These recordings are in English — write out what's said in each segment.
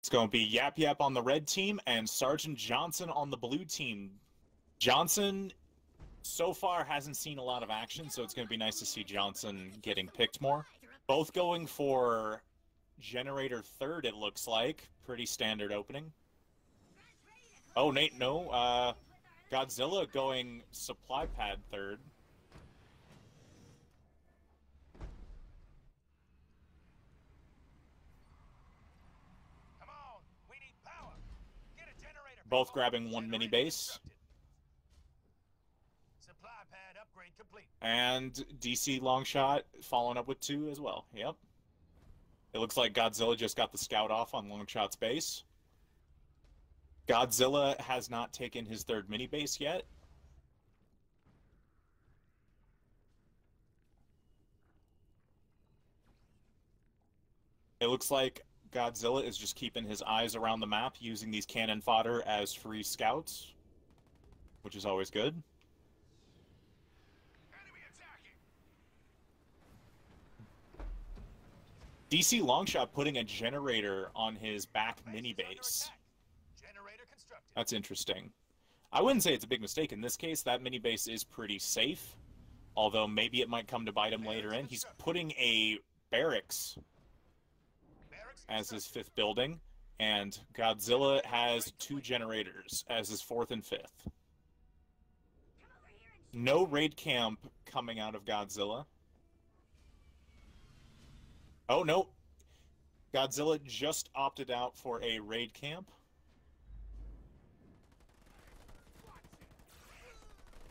It's going to be Yap Yap on the red team and Sergeant Johnson on the blue team. Johnson so far hasn't seen a lot of action, so it's going to be nice to see Johnson getting picked more. Both going for Generator third, it looks like. Pretty standard opening. Oh, Nate, no. Godzilla going Supply Pad third. Both grabbing one mini base. Supply pad upgrade complete. And DC Longshot following up with two as well. Yep. It looks like Godzilla just got the scout off on Longshot's base. Godzilla has not taken his third mini base yet. It looks like Godzilla is just keeping his eyes around the map, using these cannon fodder as free scouts, which is always good. DC Longshot putting a generator on his back mini base. That's interesting. I wouldn't say it's a big mistake in this case. That mini base is pretty safe, although maybe it might come to bite him later in. He's putting a barracks as his fifth building, and Godzilla has two generators as his fourth and fifth. No raid camp coming out of Godzilla. Oh, no. Godzilla just opted out for a raid camp.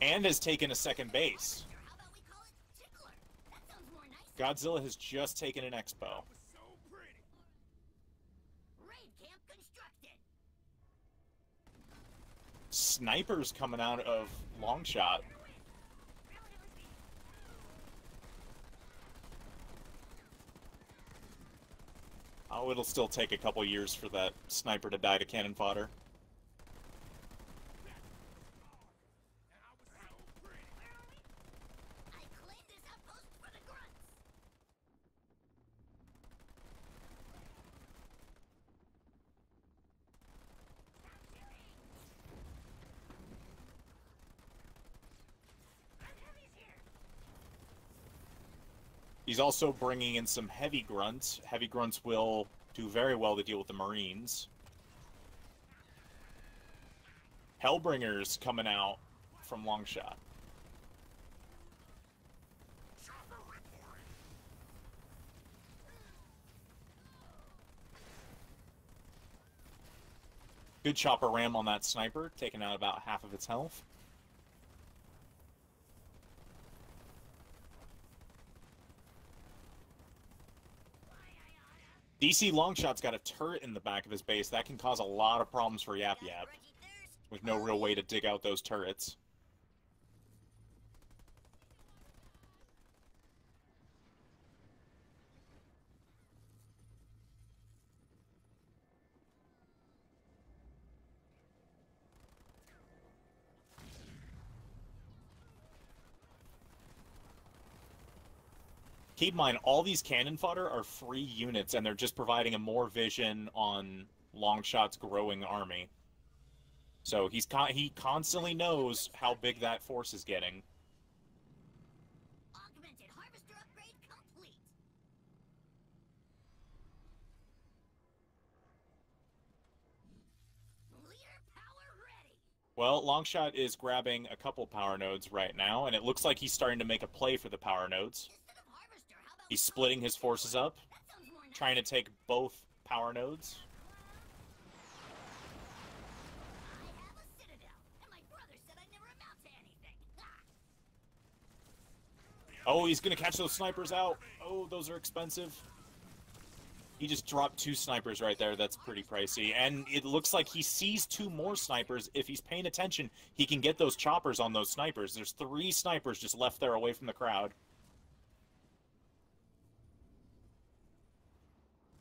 And has taken a second base. Godzilla has just taken an expo. Snipers coming out of Longshot. Oh, it'll still take a couple years for that sniper to die to cannon fodder. He's also bringing in some heavy grunts. Heavy grunts will do very well to deal with the Marines. Hellbringers coming out from Longshot. Good chopper ram on that sniper, taking out about half of its health. DC Longshot's got a turret in the back of his base. That can cause a lot of problems for Yap Yap, with no real way to dig out those turrets. Keep in mind, all these cannon fodder are free units, and they're just providing a more vision on Longshot's growing army. So he constantly knows how big that force is getting. Augmented harvester upgrade complete. Leader power ready. Well, Longshot is grabbing a couple power nodes right now, and it looks like he's starting to make a play for the power nodes. He's splitting his forces up, trying to take both power nodes. Oh, he's going to catch those snipers out. Oh, those are expensive. He just dropped two snipers right there. That's pretty pricey. And it looks like he sees two more snipers. If he's paying attention, he can get those choppers on those snipers. There's 3 snipers just left there away from the crowd.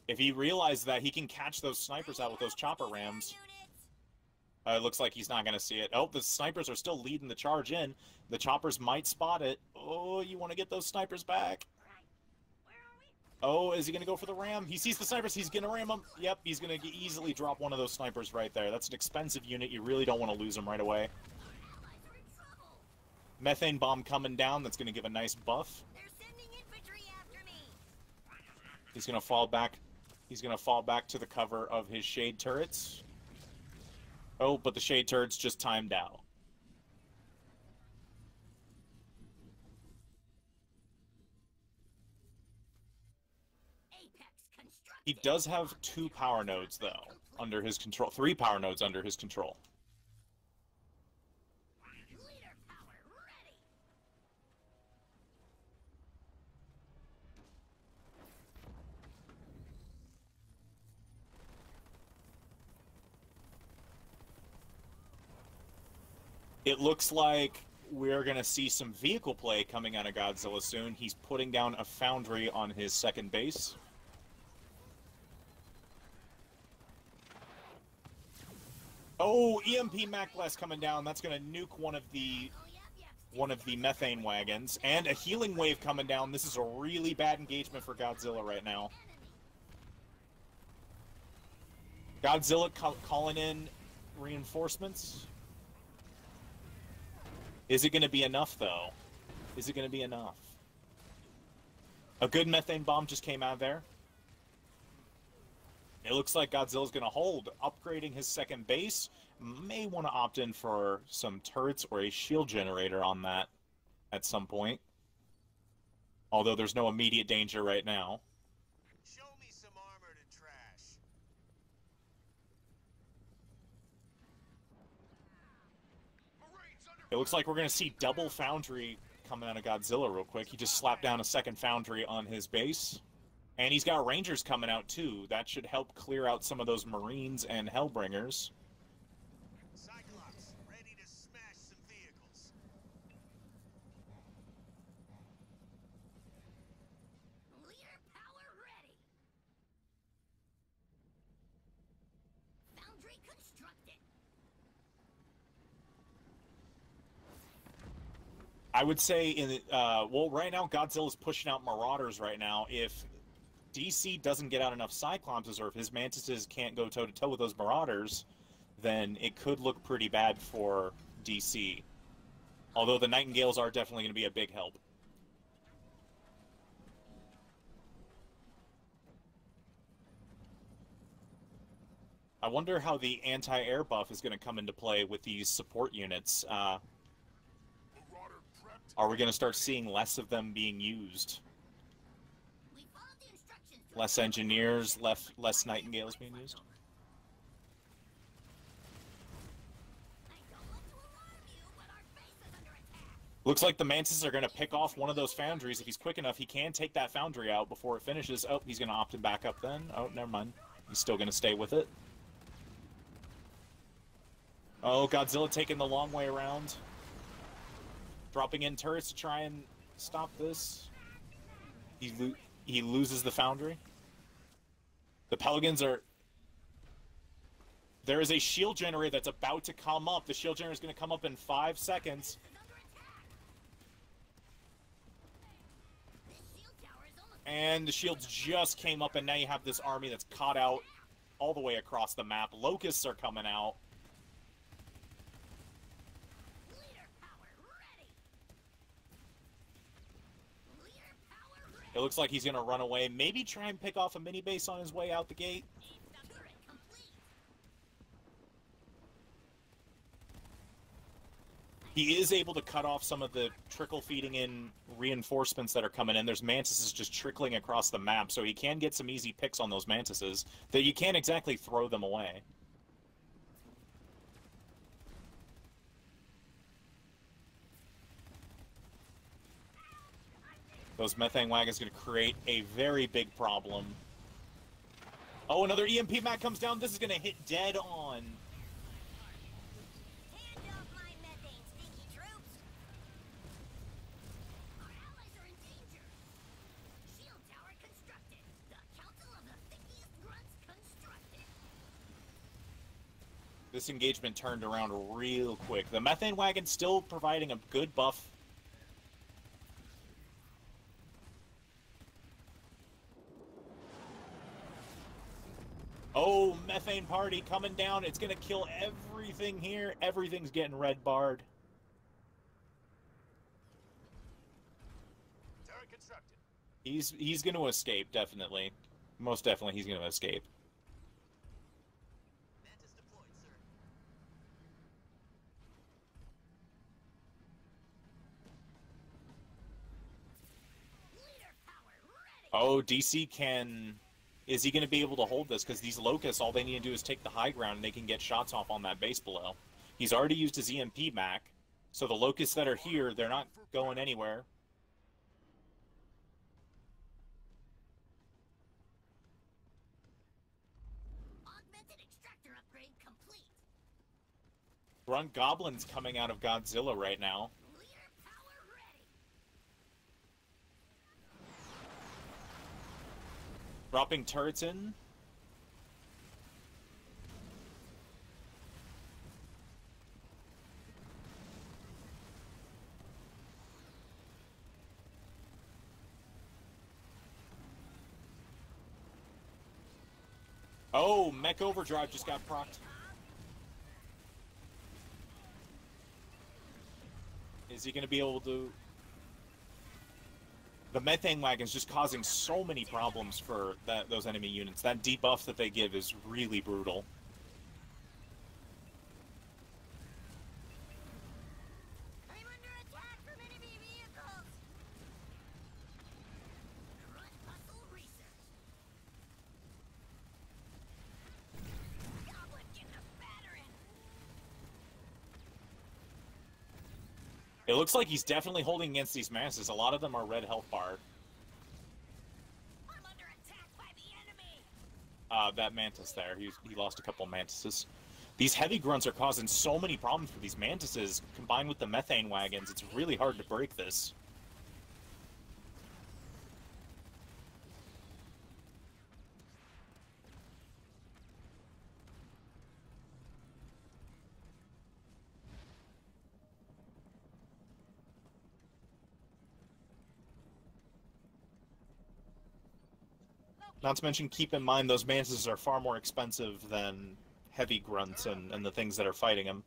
If he realizes that he can catch those snipers out with those chopper rams, it looks like he's not going to see it. Oh, the snipers are still leading the charge in. The choppers might spot it. Oh, you want to get those snipers back. Oh, is he going to go for the ram? He sees the snipers. He's going to ram them. Yep, he's going to easily drop one of those snipers right there. That's an expensive unit. You really don't want to lose him right away. Methane bomb coming down. That's going to give a nice buff. They're sending infantry after me. He's going to fall back. He's going to fall back to the cover of his shade turrets. Oh, but the shade turrets just timed out. He does have 2 power nodes, though, under his control. 3 power nodes under his control. Leader power ready. It looks like we're going to see some vehicle play coming out of Godzilla soon. He's putting down a foundry on his second base. Oh, EMP Mac Blast coming down. That's going to nuke one of the methane wagons. And a healing wave coming down. This is a really bad engagement for Godzilla right now. Godzilla calling in reinforcements. Is it going to be enough, though? Is it going to be enough? A good methane bomb just came out of there. It looks like Godzilla's going to hold. Upgrading his second base. May want to opt in for some turrets or a shield generator on that at some point. Although there's no immediate danger right now. Show me some armored and trash. It looks like we're going to see double foundry coming out of Godzilla real quick. He just slapped down a second foundry on his base. And he's got Rangers coming out, too. That should help clear out some of those Marines and Hellbringers. Cyclops, ready to smash some vehicles. Leader power ready. Foundry constructed. I would say, well, right now, Godzilla's pushing out Marauders right now. If DC doesn't get out enough Cyclopses, or if his Mantises can't go toe-to-toe with those Marauders, then it could look pretty bad for DC. Although the Nightingales are definitely going to be a big help. I wonder how the anti-air buff is going to come into play with these support units. Are we going to start seeing less of them being used? Less engineers, less Nightingales being used? Looks like the Mantises are going to pick off one of those foundries. If he's quick enough, he can take that foundry out before it finishes. Oh, he's going to opt in back up then. Oh, never mind. He's still going to stay with it. Oh, Godzilla taking the long way around. Dropping in turrets to try and stop this. He loses the foundry. The Pelicans are... There is a shield generator that's about to come up. The shield generator is going to come up in 5 seconds. And the shields just came up, and now you have this army that's caught out all the way across the map. Locusts are coming out. It looks like he's going to run away. Maybe try and pick off a mini base on his way out the gate. He is able to cut off some of the trickle feeding in reinforcements that are coming in. There's Mantises just trickling across the map, so he can get some easy picks on those Mantises that you can't exactly throw them away. Those methane wagons going to create a very big problem. Oh, another EMP mat comes down. This is going to hit dead on. Hand off my methane, stinky troops. Our allies are in danger. Shield tower constructed. The council of the thickiest grunts constructed. This engagement turned around real quick. The methane wagon still providing a good buff. Oh, methane party coming down. It's gonna kill everything here. Everything's getting red barred. Turret constructed. He's gonna escape, definitely. Most definitely he's gonna escape. Mantis deployed, sir. Leader power ready. Oh, DC can... Is he going to be able to hold this? Because these locusts, all they need to do is take the high ground and they can get shots off on that base below. He's already used his EMP back, so the locusts that are here, they're not going anywhere. Augmented extractor upgrade complete. Grunt Goblin's coming out of Godzilla right now. Leader power ready. Dropping turrets in. Oh, Mech Overdrive just got procced. Is he going to be able to... The methane wagon's just causing so many problems for those enemy units. That debuff that they give is really brutal. I'm under attack from enemy vehicles. Grunt hustle research. Goblin getting a battering. It looks like he's definitely holding against these masses. A lot of them are red health bar. I'm under attack by the enemy. That mantis there, he lost a couple mantises. These heavy grunts are causing so many problems for these mantises, combined with the methane wagons. It's really hard to break this. Not to mention, keep in mind, those mantises are far more expensive than heavy grunts and the things that are fighting them.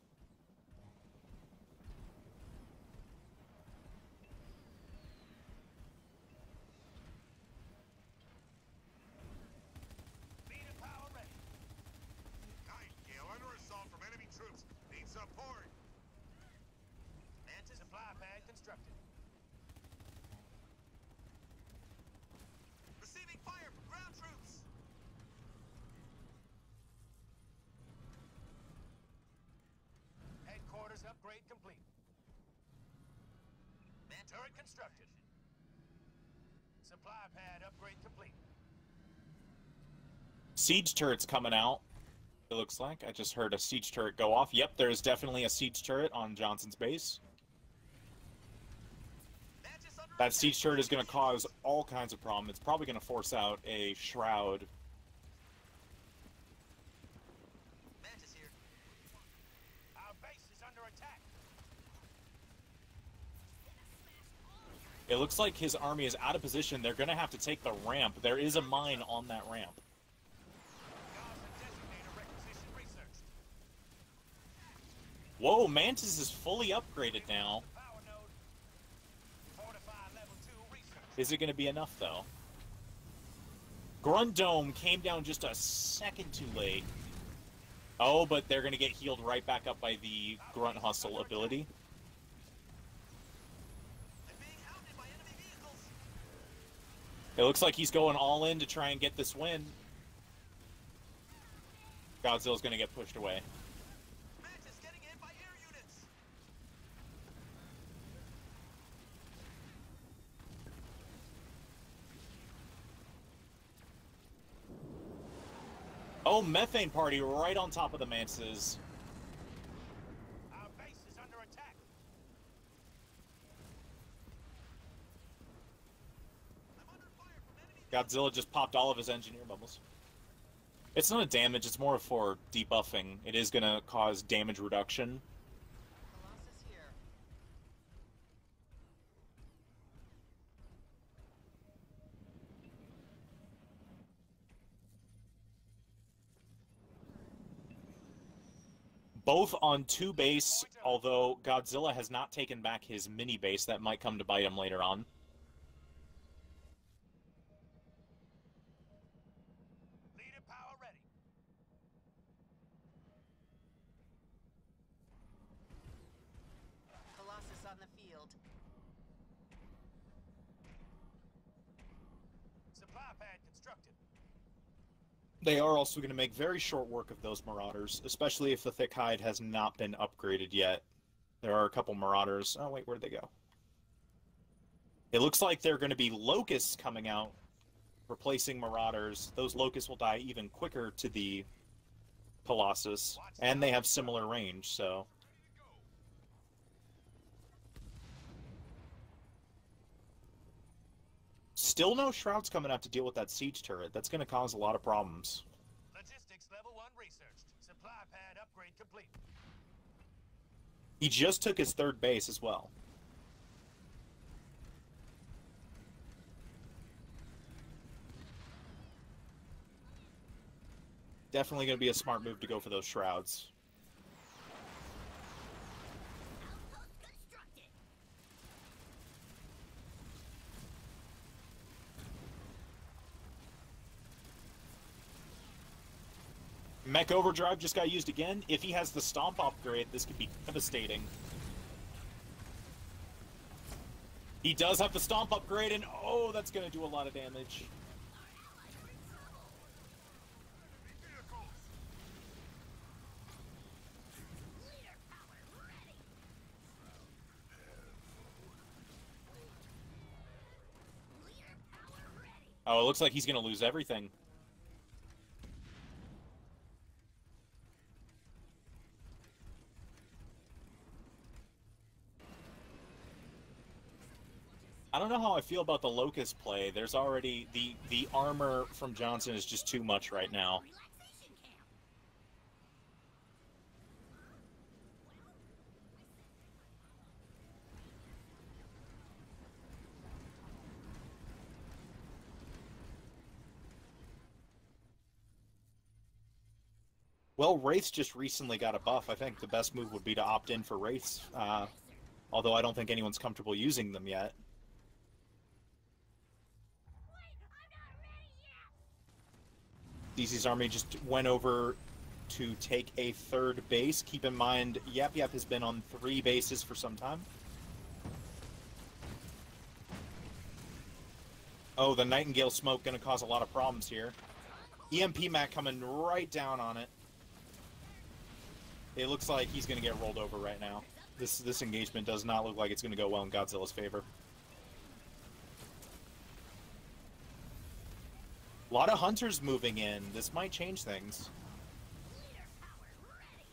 Leader power ready. Nightingale under assault from enemy troops. Need support. Mantis supply pad constructed. Receiving fire from ground troops. Headquarters upgrade complete. Turret constructed. Supply pad upgrade complete. Siege turret's coming out, it looks like. I just heard a siege turret go off. Yep, there's definitely a siege turret on Johnson's base. That siege turret is going to cause all kinds of problems. It's probably going to force out a shroud. Mantis here. Our base is under attack. It looks like his army is out of position. They're going to have to take the ramp. There is a mine on that ramp. Gaza designator requisition researched. Whoa, Mantis is fully upgraded now. Power node. Fortify level 2 research. Is it going to be enough, though? Grunt Dome came down just a second too late. Oh, but they're going to get healed right back up by the Grunt Hustle ability. I'm being hounded by enemy vehicles. It looks like he's going all in to try and get this win. Godzilla's going to get pushed away. Mantis getting hit by air units. Oh, Methane Party right on top of the Mantises. Our base is under attack. I'm under fire from enemy. Godzilla just popped all of his engineer bubbles. It's not a damage, it's more for debuffing. It is going to cause damage reduction. Colossus here. Both on 2 base, although Godzilla has not taken back his mini base. That might come to bite him later on. Leader power ready. Colossus on the field. Supply pad constructed. They are also going to make very short work of those Marauders, especially if the Thick Hide has not been upgraded yet. There are a couple Marauders. Oh, wait, where'd they go? It looks like they're going to be Locusts coming out, replacing Marauders. Those Locusts will die even quicker to the Colossus, and they have similar range, so... Still no Shrouds coming out to deal with that siege turret. That's going to cause a lot of problems. Logistics level 1 researched. Supply pad upgrade complete. He just took his 3rd base as well. Definitely going to be a smart move to go for those Shrouds. Outpost constructed. Mech Overdrive just got used again. If he has the Stomp upgrade, this could be devastating. He does have the Stomp upgrade, and oh, that's going to do a lot of damage. Vehicles. Leader power ready. Leader power ready. Oh, it looks like he's going to lose everything. I don't know how I feel about the Locust play. There's already... The armor from Johnson is just too much right now. Relaxation camp. Well, Wraiths just recently got a buff. I think the best move would be to opt in for Wraiths. Although I don't think anyone's comfortable using them yet. Wait, I'm not ready yet. DC's army just went over to take a 3rd base. Keep in mind, Yap Yap has been on 3 bases for some time. Oh, the Nightingale smoke going to cause a lot of problems here. EMP Mac coming right down on it. It looks like he's going to get rolled over right now. This engagement does not look like it's going to go well in Godzilla's favor. A lot of hunters moving in. This might change things. Leader power ready.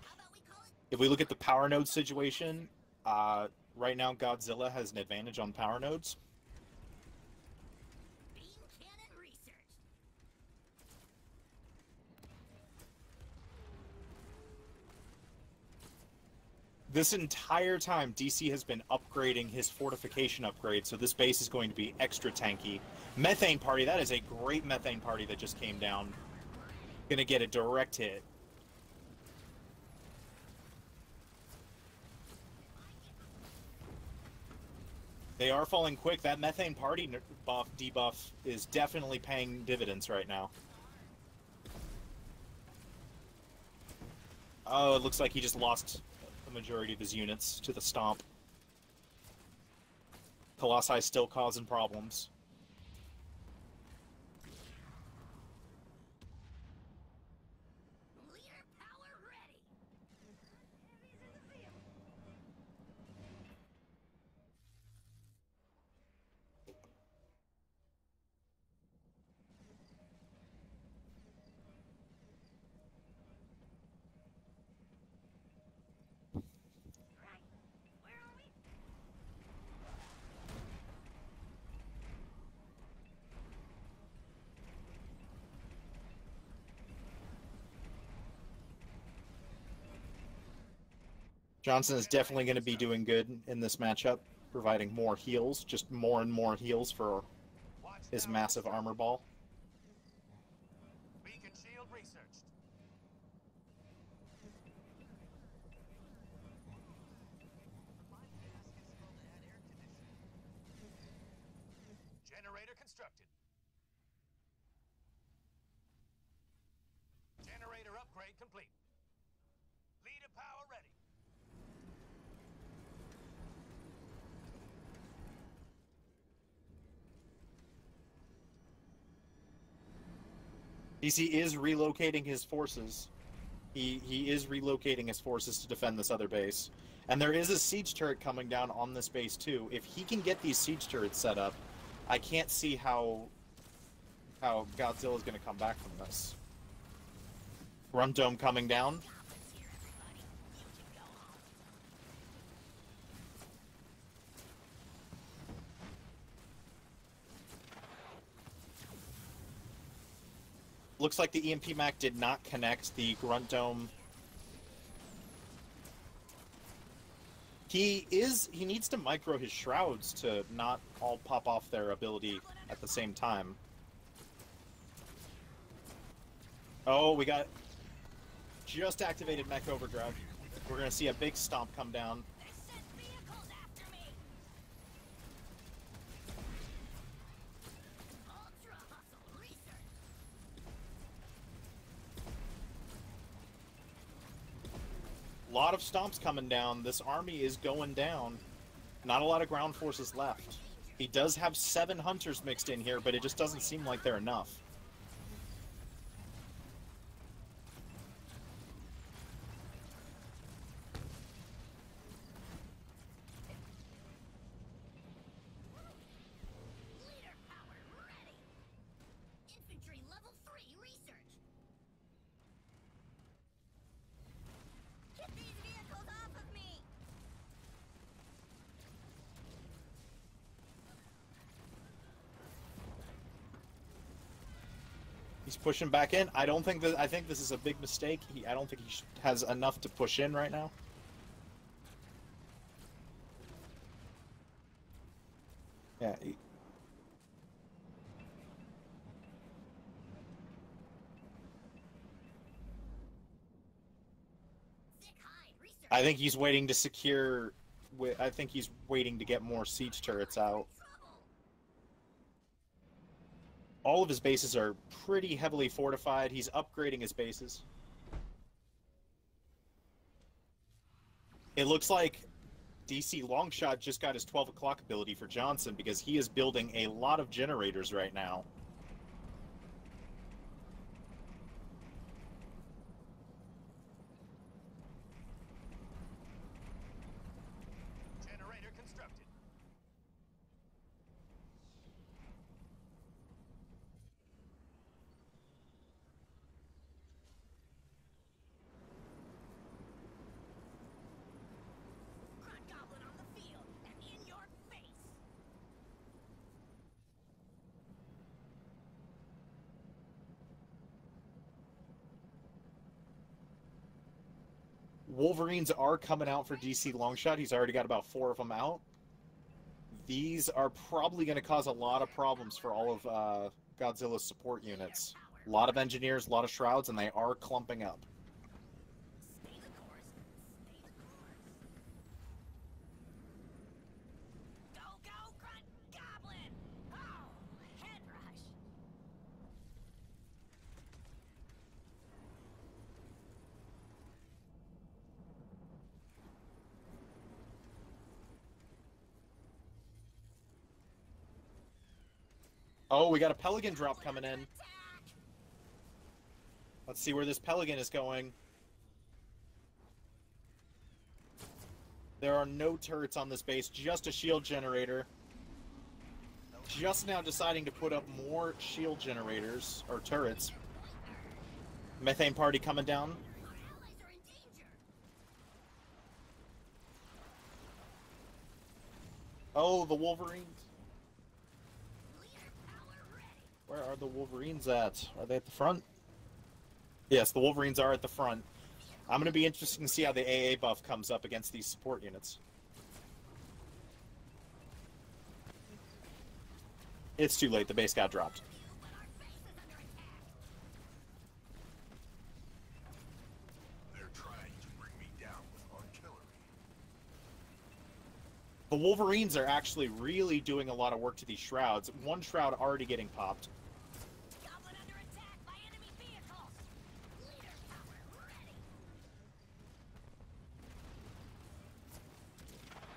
How about we call it If we look at the power node situation, right now Godzilla has an advantage on power nodes. beam cannon research? This entire time, DC has been upgrading his fortification upgrade, so this base is going to be extra tanky. Methane Party, that is a great Methane Party that just came down. Gonna get a direct hit. They are falling quick. That Methane Party buff, debuff is definitely paying dividends right now. Oh, it looks like he just lost the majority of his units to the Stomp. Colossi still causing problems. Leader power ready. Heavies in the field. Johnson is definitely going to be doing good in this matchup, providing more heals, just more and more heals for his massive armor ball. Beacon shield researched. Generator constructed. Generator upgrade complete. Leader power ready. DC is relocating his forces. He is relocating his forces to defend this other base. And there is a siege turret coming down on this base too. If he can get these siege turrets set up, I can't see how Godzilla is going to come back from this. Grunt Dome coming down. Looks like the EMP Mac did not connect the Grunt Dome. He needs to micro his shrouds to not all pop off their ability at the same time. Oh, we got just activated mech overdrive. We're gonna see a big stomp come down. They sent vehicles after me. Ultra hustle research. A lot of stomps coming down. This army is going down. Not a lot of ground forces left. He does have 7 hunters mixed in here, but it just doesn't seem like they're enough. Leader power ready. Infantry level 3 research. Get these vehicles off of me. He's pushing back in. I think this is a big mistake. I don't think he has enough to push in right now. Yeah. Sick hide research. I think he's waiting to secure. I think he's waiting to get more siege turrets out. Trouble. All of his bases are pretty heavily fortified. He's upgrading his bases. It looks like DC Longshot just got his 12 o'clock ability for Johnson because he is building a lot of generators right now. Generator constructed. Grunt goblin on the field and in your face. Wolverines are coming out for DC Longshot. He's already got about 4 of them out. These are probably going to cause a lot of problems for all of Godzilla's support units. A lot of engineers, a lot of shrouds, and they are clumping up. Stay the course. Stay the course. Go, go, grunt goblin. Oh, head rush. Oh, we got a Pelican drop coming in. Attack. Let's see where this Pelican is going. There are no turrets on this base, just a shield generator. Just now deciding to put up more shield generators, or turrets. Methane party coming down. Our allies are in danger. Oh, the Wolverines. Leader power ready. Where are the Wolverines at? Are they at the front? Yes, the Wolverines are at the front. I'm going to be interested to see how the AA buff comes up against these support units. It's too late. The base got dropped. But our base is under attack. They're trying to bring me down with artillery. The Wolverines are actually really doing a lot of work to these shrouds. One shroud already getting popped. Goblin under attack by enemy vehicles. Leader power ready.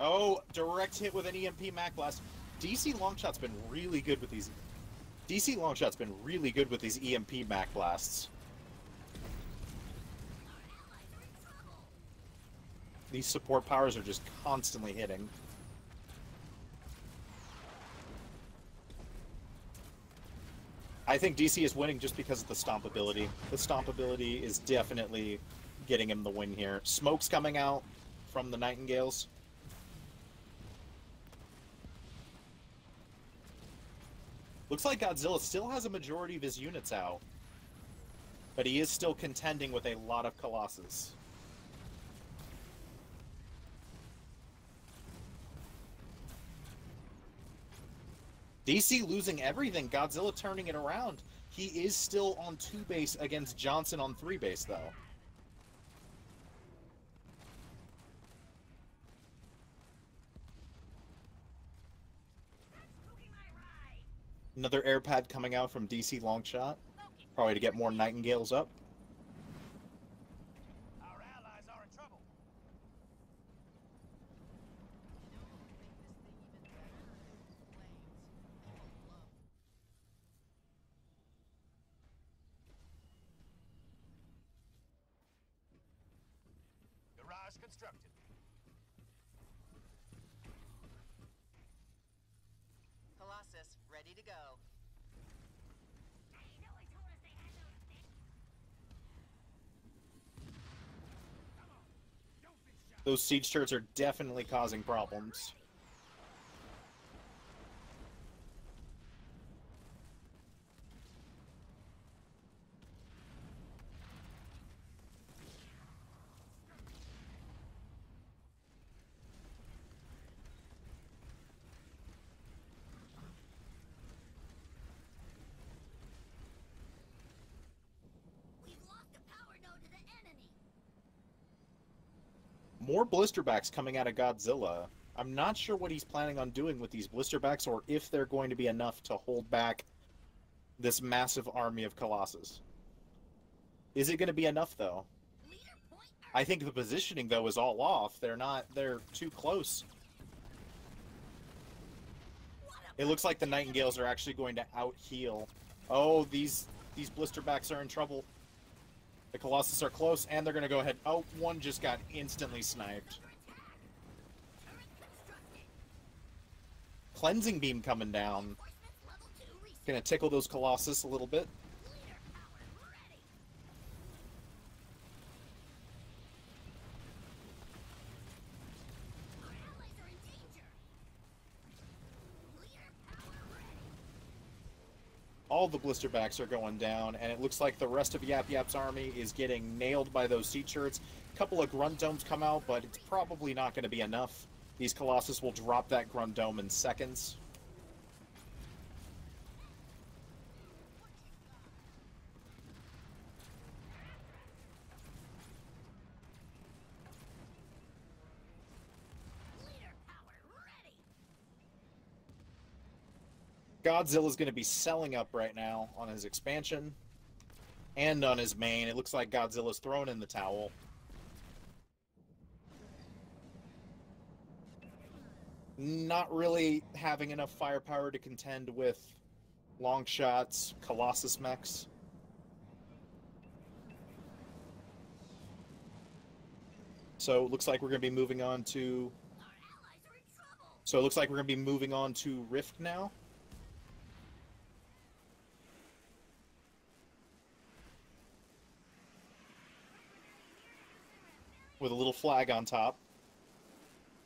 Oh, direct hit with an EMP Mac Blast. DC Longshot's been really good with these. DC Longshot's been really good with these EMP Mac Blasts. Our allies are in trouble. These support powers are just constantly hitting. I think DC is winning just because of the stomp ability. The stomp ability is definitely getting him the win here. Smoke's coming out from the Nightingales. Looks like Godzilla still has a majority of his units out. But he is still contending with a lot of Colossus. DC losing everything, Godzilla turning it around. He is still on 2 base against Johnson on 3 base, though. Spooking my ride. Another air pad coming out from DC Longshot. Probably to get more Nightingales up. Our allies are in trouble. Garage constructed. Colossus, ready to go. I know I told us they had no stick. Those siege turrets are definitely causing problems. We've lost a power node to the enemy. More blisterbacks coming out of Godzilla. I'm not sure what he's planning on doing with these blisterbacks or if they're going to be enough to hold back this massive army of Colossus. Is it going to be enough, though? Leader point. I think the positioning, though, is all off. They're too close. It looks like the Nightingales are actually going to out-heal. Oh, these blisterbacks are in trouble. The Colossus are close, and they're going to go ahead. Oh, one just got instantly sniped. Turret constructed. Cleansing Beam coming down. Reinforcements level 2 reset. Going to tickle those Colossus a little bit. Leader power ready. Our allies are in danger. Leader power ready. All the blisterbacks are going down, and it looks like the rest of Yap Yap's army is getting nailed by those sea turrets. A couple of grunt domes come out, but it's probably not going to be enough. These Colossus will drop that grunt dome in seconds. Leader power ready. Godzilla's going to be selling up right now on his expansion and on his main. It looks like Godzilla's thrown in the towel. Not really having enough firepower to contend with Longshots, Colossus mechs. So it looks like we're going to be moving on to... Our allies are in trouble. So it looks like we're going to be moving on to Rift now. With a little flag on top.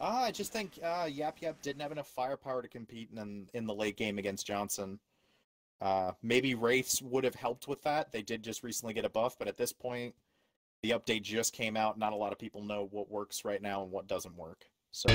I just think Yap Yap didn't have enough firepower to compete in the late game against Johnson. Maybe Wraiths would have helped with that. They did just recently get a buff, but at this point, The update just came out. Not a lot of people know what works right now and what doesn't work. So